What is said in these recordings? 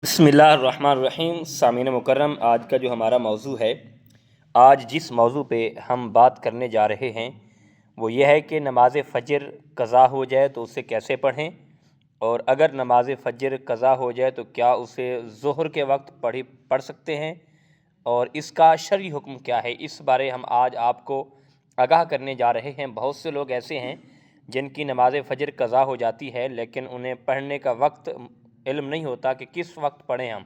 بسم اللہ الرحمن الرحیم۔ سامعین مکرم، آج کا جو ہمارا موضوع ہے، آج جس موضوع پہ ہم بات کرنے جا رہے ہیں وہ یہ ہے کہ نماز فجر قضا ہو جائے تو اسے کیسے پڑھیں، اور اگر نماز فجر قضا ہو جائے تو کیا اسے ظہر کے وقت پڑھ سکتے ہیں، اور اس کا شرعی حکم کیا ہے، اس بارے ہم آج آپ کو آگاہ کرنے جا رہے ہیں۔ بہت سے لوگ ایسے ہیں جن کی نماز فجر قضا ہو جاتی ہے لیکن انہیں پڑھنے کا وقت علم نہیں ہوتا کہ کس وقت پڑھیں ہم،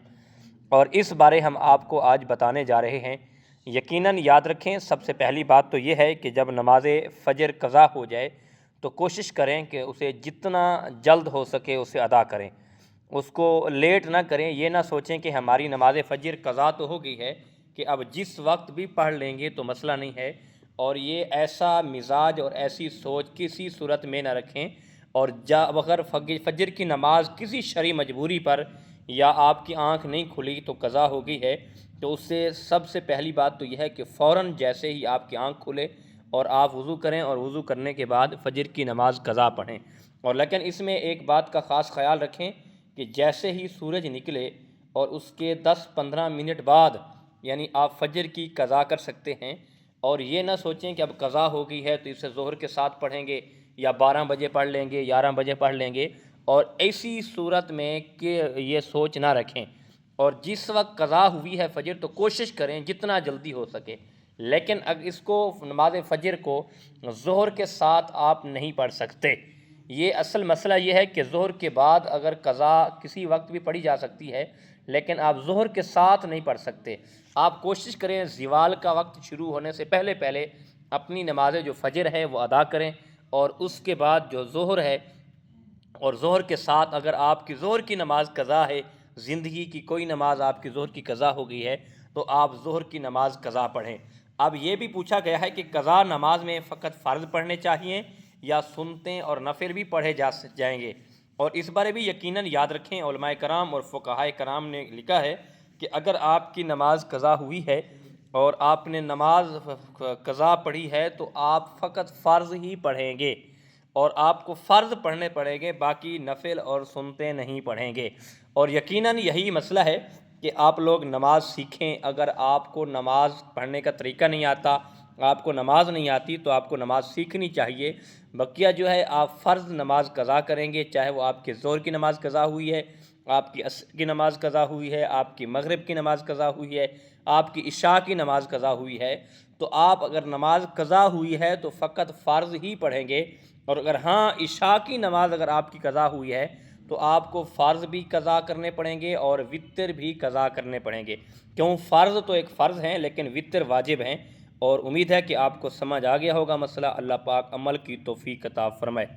اور اس بارے ہم آپ کو آج بتانے جا رہے ہیں۔ یقیناً یاد رکھیں، سب سے پہلی بات تو یہ ہے کہ جب نماز فجر قضا ہو جائے تو کوشش کریں کہ اسے جتنا جلد ہو سکے اسے ادا کریں، اس کو لیٹ نہ کریں۔ یہ نہ سوچیں کہ ہماری نماز فجر قضا تو ہو گئی ہے کہ اب جس وقت بھی پڑھ لیں گے تو مسئلہ نہیں ہے، اور یہ ایسا مزاج اور ایسی سوچ کسی صورت میں نہ رکھیں۔ اور اگر فجر کی نماز کسی شرعی مجبوری پر یا آپ کی آنکھ نہیں کھلی تو قضا ہو گئی ہے، تو اس سے سب سے پہلی بات تو یہ ہے کہ فوراً جیسے ہی آپ کی آنکھ کھلے اور آپ وضو کریں، اور وضو کرنے کے بعد فجر کی نماز قضا پڑھیں۔ اور لیکن اس میں ایک بات کا خاص خیال رکھیں کہ جیسے ہی سورج نکلے اور اس کے 10-15 منٹ بعد یعنی آپ فجر کی قضا کر سکتے ہیں، اور یہ نہ سوچیں کہ اب قضا ہو گئی ہے تو اسے ظہر کے ساتھ پڑھیں گے یا 12 بجے پڑھ لیں گے، 11 بجے پڑھ لیں گے، اور ایسی صورت میں کہ یہ سوچ نہ رکھیں۔ اور جس وقت قضا ہوئی ہے فجر تو کوشش کریں جتنا جلدی ہو سکے، لیکن اگر اس کو نماز فجر کو ظہر کے ساتھ آپ نہیں پڑھ سکتے۔ یہ اصل مسئلہ یہ ہے کہ ظہر کے بعد اگر قضا کسی وقت بھی پڑھی جا سکتی ہے لیکن آپ ظہر کے ساتھ نہیں پڑھ سکتے۔ آپ کوشش کریں زوال کا وقت شروع ہونے سے پہلے اپنی نماز جو فجر ہے وہ ادا کریں، اور اس کے بعد جو ظہر ہے، اور ظہر کے ساتھ اگر آپ کی ظہر کی نماز قضا ہے، زندگی کی کوئی نماز آپ کی ظہر کی قضا ہو گئی ہے، تو آپ ظہر کی نماز قضا پڑھیں۔ اب یہ بھی پوچھا گیا ہے کہ قضا نماز میں فقط فرض پڑھنے چاہیے یا سنتیں اور نفل بھی پڑھے جائیں گے، اور اس بارے بھی یقیناً یاد رکھیں، علماء کرام اور فقہائے کرام نے لکھا ہے کہ اگر آپ کی نماز قضا ہوئی ہے اور آپ نے نماز قضا پڑھی ہے تو آپ فقط فرض ہی پڑھیں گے، اور آپ کو فرض پڑھنے پڑیں گے، باقی نفل اور سنتیں نہیں پڑھیں گے۔ اور یقیناً یہی مسئلہ ہے کہ آپ لوگ نماز سیکھیں۔ اگر آپ کو نماز پڑھنے کا طریقہ نہیں آتا، آپ کو نماز نہیں آتی، تو آپ کو نماز سیکھنی چاہیے۔ بقیہ جو ہے آپ فرض نماز قضا کریں گے، چاہے وہ آپ کے ظہر کی نماز قضا ہوئی ہے، آپ کی عصر کی نماز قضا ہوئی ہے، آپ کی مغرب کی نماز قضا ہوئی ہے، آپ کی عشاء کی نماز قضا ہوئی ہے، تو آپ اگر نماز قضا ہوئی ہے تو فقط فرض ہی پڑھیں گے، اور اگر عشاء کی نماز اگر آپ کی قضا ہوئی ہے تو آپ کو فرض بھی قضا کرنے پڑیں گے اور وتر بھی قضا کرنے پڑیں گے، کیوں فرض تو ایک فرض ہیں لیکن وتر واجب ہیں۔ اور امید ہے کہ آپ کو سمجھ آ گیا ہوگا مسئلہ۔ اللہ پاک عمل کی توفیق عطا فرمائے۔